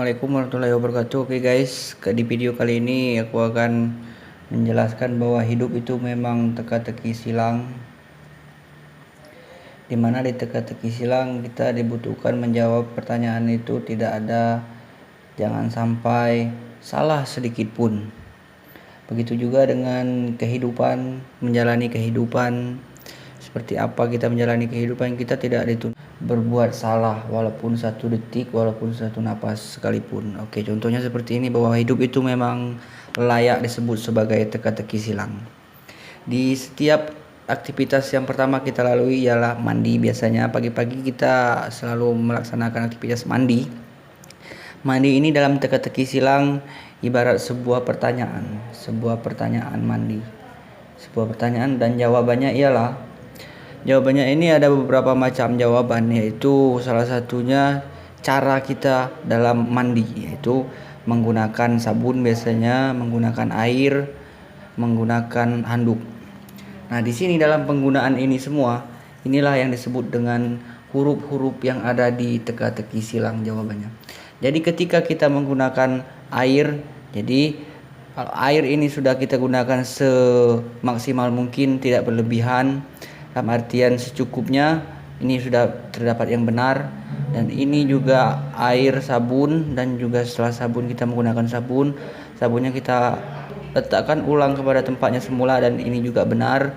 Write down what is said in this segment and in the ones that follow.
Assalamualaikum warahmatullahi wabarakatuh. Oke guys, di video kali ini aku akan menjelaskan bahwa hidup itu memang teka-teki silang, dimana di teka-teki silang kita dibutuhkan menjawab pertanyaan itu tidak ada, jangan sampai salah sedikit pun. Begitu juga dengan kehidupan, menjalani kehidupan. Seperti apa kita menjalani kehidupan, kita tidak dituntut berbuat salah walaupun satu detik, walaupun satu napas sekalipun. Oke, contohnya seperti ini, bahwa hidup itu memang layak disebut sebagai teka-teki silang. Di setiap aktivitas yang pertama kita lalui ialah mandi. Biasanya pagi-pagi kita selalu melaksanakan aktivitas mandi. Mandi ini dalam teka-teki silang ibarat sebuah pertanyaan mandi. Sebuah pertanyaan dan jawabannya ini ada beberapa macam jawaban, yaitu salah satunya cara kita dalam mandi, yaitu menggunakan sabun, biasanya menggunakan air, menggunakan handuk. Nah, di sini dalam penggunaan ini semua, inilah yang disebut dengan huruf-huruf yang ada di teka-teki silang jawabannya. Jadi ketika kita menggunakan air, jadi air ini sudah kita gunakan semaksimal mungkin, tidak berlebihan, dalam artian secukupnya. Ini sudah terdapat yang benar. Dan ini juga air, sabun, dan juga setelah sabun kita menggunakan sabunnya kita letakkan ulang kepada tempatnya semula, dan ini juga benar.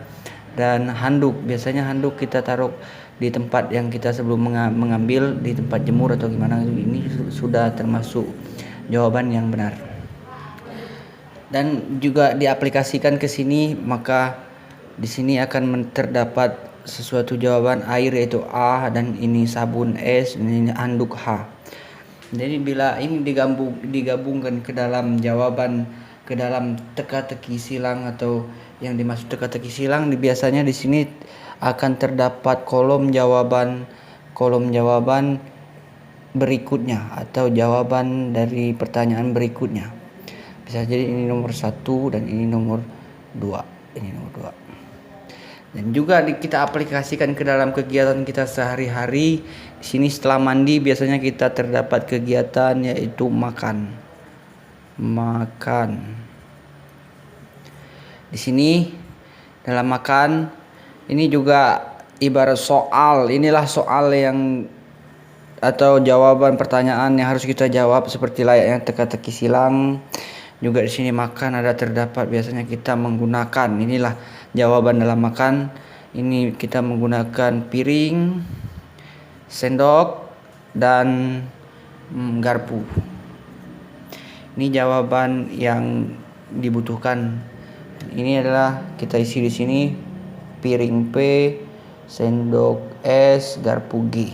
Dan handuk, biasanya handuk kita taruh di tempat yang kita sebelum mengambil, di tempat jemur atau gimana, ini sudah termasuk jawaban yang benar. Dan juga diaplikasikan ke sini, maka di sini akan terdapat sesuatu jawaban air yaitu A, dan ini sabun S, dan ini handuk H. Jadi bila ini digabungkan ke dalam jawaban, ke dalam teka-teki silang, atau yang dimaksud teka-teki silang, biasanya di sini akan terdapat kolom jawaban berikutnya, atau jawaban dari pertanyaan berikutnya. Bisa jadi ini nomor 1 dan ini nomor 2. Ini nomor 2. Dan juga kita aplikasikan ke dalam kegiatan kita sehari-hari. Di sini setelah mandi biasanya kita terdapat kegiatan yaitu makan. Di sini dalam makan ini juga ibarat soal. Inilah soal yang atau jawaban pertanyaan yang harus kita jawab seperti layaknya teka-teki silang. Juga di sini makan ada terdapat, biasanya kita menggunakan, inilah jawaban dalam makan. Ini kita menggunakan piring, sendok, dan garpu. Ini jawaban yang dibutuhkan. Ini adalah kita isi di sini, piring P, sendok S, garpu G.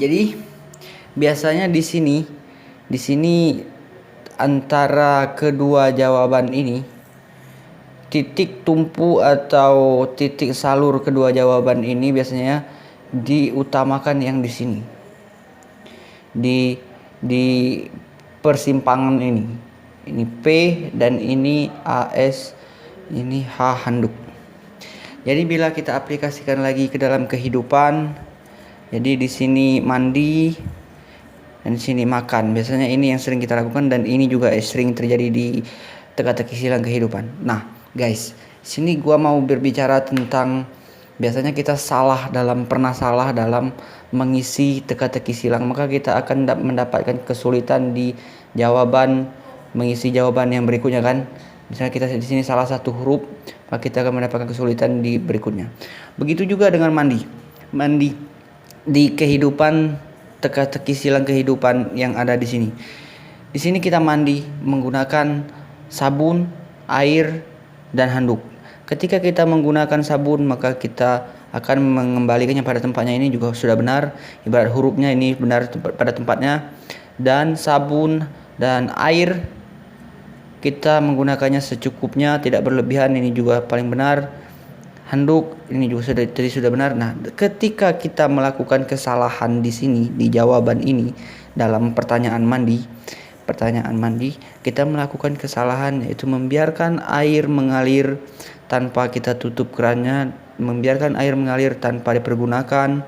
Jadi biasanya di sini antara kedua jawaban ini, titik tumpu atau titik salur kedua jawaban ini biasanya diutamakan yang di sini, di persimpangan ini P dan ini AS, ini H handuk. Jadi bila kita aplikasikan lagi ke dalam kehidupan, jadi di sini mandi dan di sini makan. Biasanya ini yang sering kita lakukan, dan ini juga sering terjadi di teka-teki silang kehidupan. Nah, guys, sini gua mau berbicara tentang biasanya kita pernah salah dalam mengisi teka-teki silang, maka kita akan mendapatkan kesulitan di mengisi jawaban yang berikutnya kan. Misalnya kita di sini salah satu huruf, maka kita akan mendapatkan kesulitan di berikutnya. Begitu juga dengan mandi di kehidupan, teka-teki silang kehidupan yang ada di sini. Di sini kita mandi menggunakan sabun, air, dan handuk. Ketika kita menggunakan sabun, maka kita akan mengembalikannya pada tempatnya, ini juga sudah benar. Ibarat hurufnya ini benar pada tempatnya. Dan sabun dan air kita menggunakannya secukupnya, tidak berlebihan, ini juga paling benar. Handuk ini juga sudah benar. Nah, ketika kita melakukan kesalahan di sini, di jawaban ini, dalam pertanyaan mandi, kita melakukan kesalahan, yaitu membiarkan air mengalir tanpa kita tutup kerannya, membiarkan air mengalir tanpa dipergunakan,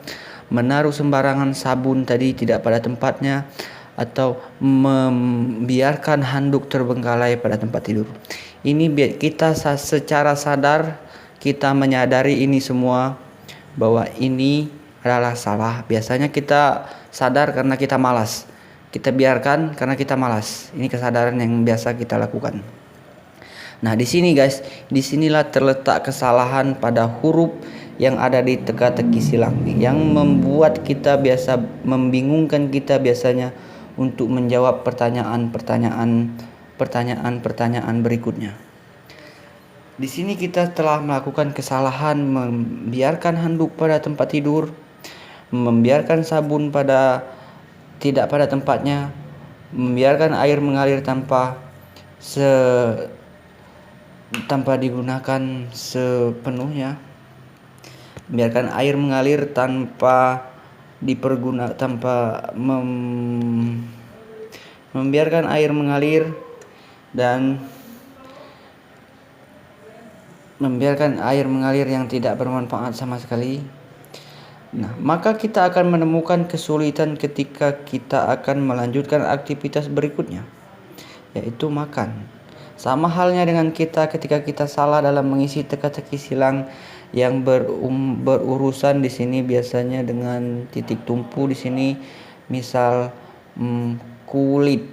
menaruh sembarangan sabun tadi tidak pada tempatnya, atau membiarkan handuk terbengkalai pada tempat tidur. Ini kita secara sadar kita menyadari ini semua bahwa ini adalah salah. Biasanya kita sadar karena kita malas. Kita biarkan karena kita malas. Ini kesadaran yang biasa kita lakukan. Nah, di sini guys, disinilah terletak kesalahan pada huruf yang ada di teka-teki silang yang membuat kita biasa membingungkan kita biasanya untuk menjawab pertanyaan berikutnya. Di sini kita telah melakukan kesalahan membiarkan handuk pada tempat tidur, membiarkan sabun tidak pada tempatnya, membiarkan air mengalir tanpa digunakan sepenuhnya, biarkan air mengalir membiarkan air mengalir dan membiarkan air mengalir yang tidak bermanfaat sama sekali. Nah, maka kita akan menemukan kesulitan ketika kita akan melanjutkan aktivitas berikutnya, yaitu makan. Sama halnya dengan kita ketika kita salah dalam mengisi teka-teki silang yang berurusan di sini biasanya dengan titik tumpu di sini, misal kulit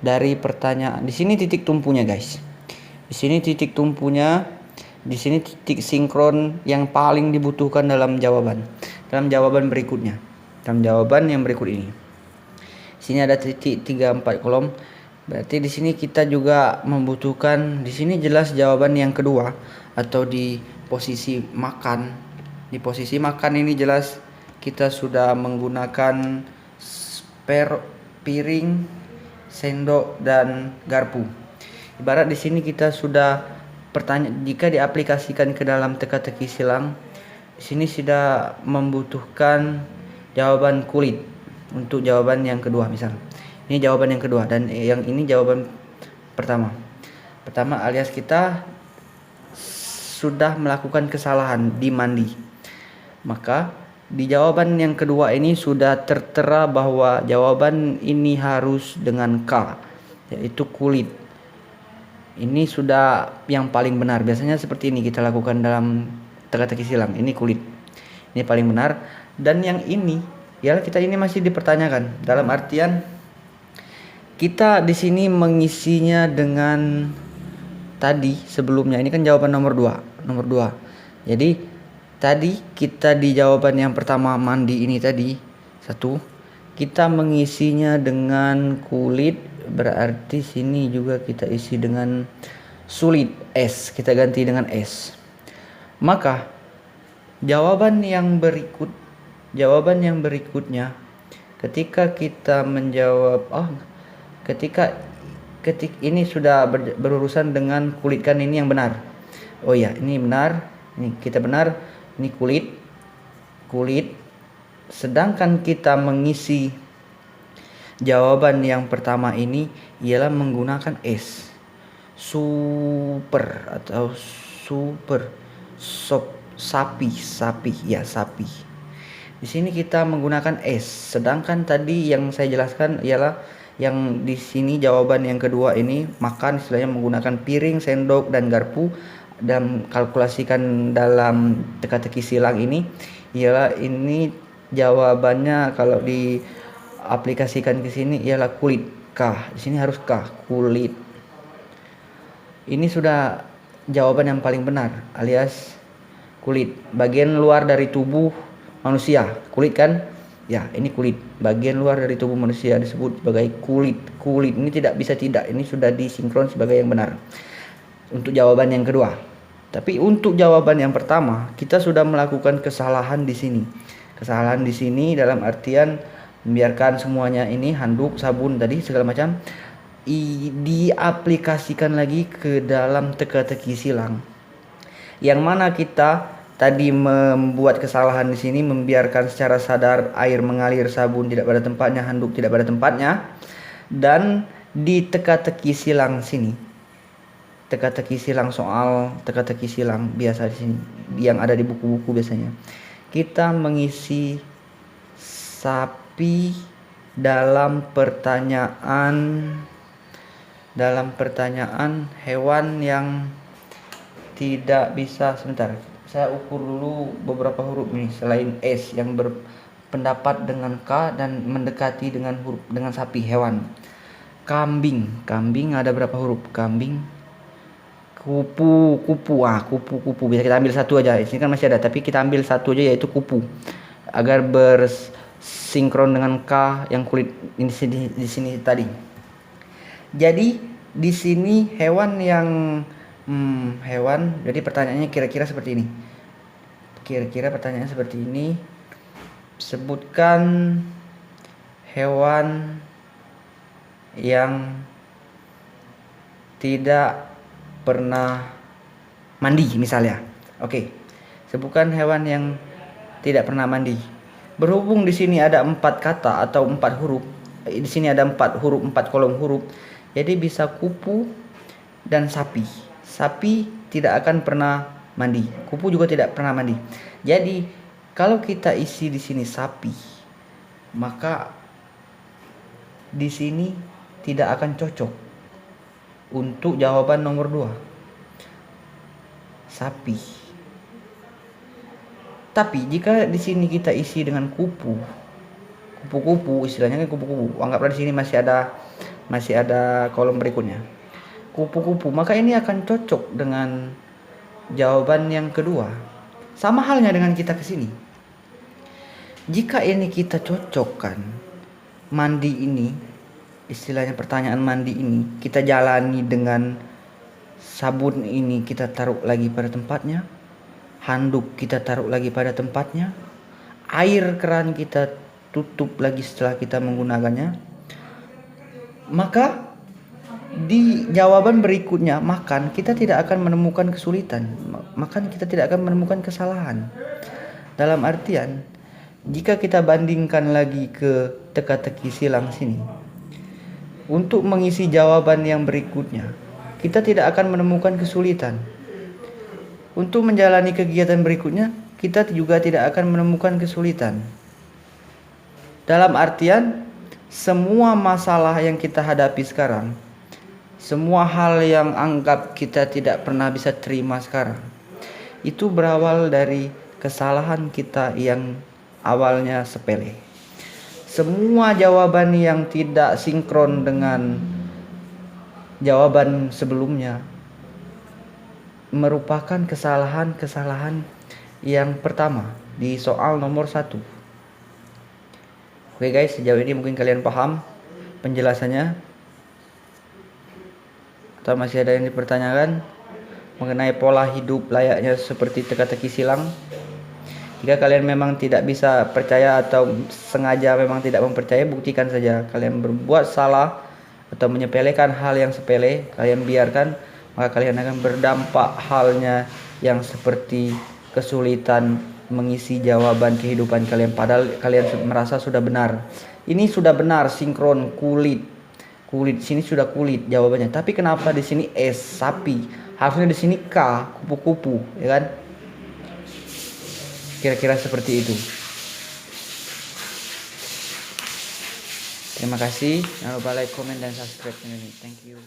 dari pertanyaan. Di sini titik tumpunya guys. Di sini titik tumpunya, di sini titik sinkron yang paling dibutuhkan dalam jawaban berikutnya. Dalam jawaban yang berikut ini. Sini ada titik 3 4 kolom. Berarti di sini kita juga membutuhkan, di sini jelas jawaban yang kedua atau di posisi makan. Di posisi makan ini jelas kita sudah menggunakan piring, sendok dan garpu. Ibarat di sini kita sudah jika diaplikasikan ke dalam teka-teki silang, di sini sudah membutuhkan jawaban kulit. Untuk jawaban yang kedua misal. Ini jawaban yang kedua dan yang ini jawaban pertama. Alias kita sudah melakukan kesalahan di mandi. Maka di jawaban yang kedua ini sudah tertera bahwa jawaban ini harus dengan K, yaitu kulit. Ini sudah yang paling benar. Biasanya seperti ini kita lakukan dalam teka-teki silang. Ini kulit. Ini paling benar. Dan yang ini ya kita ini masih dipertanyakan, dalam artian kita di sini mengisinya dengan tadi sebelumnya. Ini kan jawaban nomor 2. Jadi tadi kita di jawaban yang pertama mandi ini tadi 1, kita mengisinya dengan kulit, berarti sini juga kita isi dengan sulit, S, kita ganti dengan S. Maka jawaban yang berikutnya ketika kita menjawab ketika ini sudah berurusan dengan kulit, kan ini yang benar. Oh ya, ini benar. Ini kita benar. Ini kulit. Sedangkan kita mengisi jawaban yang pertama ini ialah menggunakan S. Super. Sapi. Di sini kita menggunakan S. Sedangkan tadi yang saya jelaskan ialah yang di sini jawaban yang kedua ini makan, istilahnya menggunakan piring, sendok dan garpu. Dan kalkulasikan dalam teka-teki silang ini ialah ini jawabannya kalau diaplikasikan ke sini ialah kulit, K. Di sini harus K, kulit. Ini sudah jawaban yang paling benar, alias kulit, bagian luar dari tubuh manusia. Kulit kan? Ya, ini kulit. Bagian luar dari tubuh manusia disebut sebagai kulit. Ini tidak bisa tidak. Ini sudah disinkron sebagai yang benar. Untuk jawaban yang kedua. Tapi untuk jawaban yang pertama, kita sudah melakukan kesalahan di sini. Kesalahan di sini dalam artian membiarkan semuanya ini, handuk, sabun tadi segala macam diaplikasikan lagi ke dalam teka-teki silang. Yang mana kita tadi membuat kesalahan di sini, membiarkan secara sadar air mengalir, sabun tidak pada tempatnya, handuk tidak pada tempatnya. Dan di teka-teki silang sini, teka-teki silang soal teka-teki silang biasa di sini yang ada di buku-buku biasanya, kita mengisi sapi dalam pertanyaan hewan yang tidak bisa. Sebentar, saya ukur dulu beberapa huruf nih selain S yang berpendapat dengan K dan mendekati dengan huruf dengan sapi hewan. Kambing ada berapa huruf? Kambing. Kupu bisa kita ambil satu aja. Di sini kan masih ada, tapi kita ambil satu aja, yaitu kupu, agar bersinkron dengan K yang kulit di sini tadi. Jadi di sini hewan yang hewan. Jadi pertanyaannya kira-kira seperti ini. Sebutkan hewan yang tidak pernah mandi misalnya. Oke. Sebutkan hewan yang tidak pernah mandi. Berhubung di sini ada 4 kata atau 4 huruf. Di sini ada 4 huruf, 4 kolom huruf. Jadi bisa kupu dan sapi. Sapi tidak akan pernah mandi. Kupu juga tidak pernah mandi. Jadi kalau kita isi di sini sapi, maka di sini tidak akan cocok untuk jawaban nomor 2. Sapi. Tapi jika di sini kita isi dengan kupu-kupu, istilahnya kan kupu-kupu. Anggaplah di sini masih ada kolom berikutnya. Kupu-kupu, maka ini akan cocok dengan jawaban yang kedua. Sama halnya dengan kita ke sini. Jika ini kita cocokkan, mandi ini, istilahnya pertanyaan mandi ini, kita jalani dengan sabun ini kita taruh lagi pada tempatnya, handuk kita taruh lagi pada tempatnya, air keran kita tutup lagi setelah kita menggunakannya, maka di jawaban berikutnya makan, kita tidak akan menemukan kesulitan. Makan, kita tidak akan menemukan kesalahan. Dalam artian, jika kita bandingkan lagi ke teka-teki silang sini, untuk mengisi jawaban yang berikutnya, kita tidak akan menemukan kesulitan. Untuk menjalani kegiatan berikutnya, kita juga tidak akan menemukan kesulitan. Dalam artian, semua masalah yang kita hadapi sekarang, semua hal yang anggap kita tidak pernah bisa terima sekarang, itu berawal dari kesalahan kita yang awalnya sepele. Semua jawaban yang tidak sinkron dengan jawaban sebelumnya merupakan kesalahan yang pertama di soal nomor 1. Oke guys, sejauh ini mungkin kalian paham penjelasannya, atau masih ada yang dipertanyakan mengenai pola hidup layaknya seperti teka-teki silang? Jika kalian memang tidak bisa percaya atau sengaja memang tidak mempercayai, buktikan saja. Kalian berbuat salah atau menyepelekan hal yang sepele, kalian biarkan, maka kalian akan berdampak halnya yang seperti kesulitan mengisi jawaban kehidupan kalian, padahal kalian merasa sudah benar. Ini sudah benar, sinkron, kulit sini sudah kulit jawabannya. Tapi kenapa di sini S, sapi? Harusnya di sini K, kupu-kupu, ya kan? Kira-kira seperti itu. Terima kasih. Jangan lupa like, comment, dan subscribe channel ini. Thank you.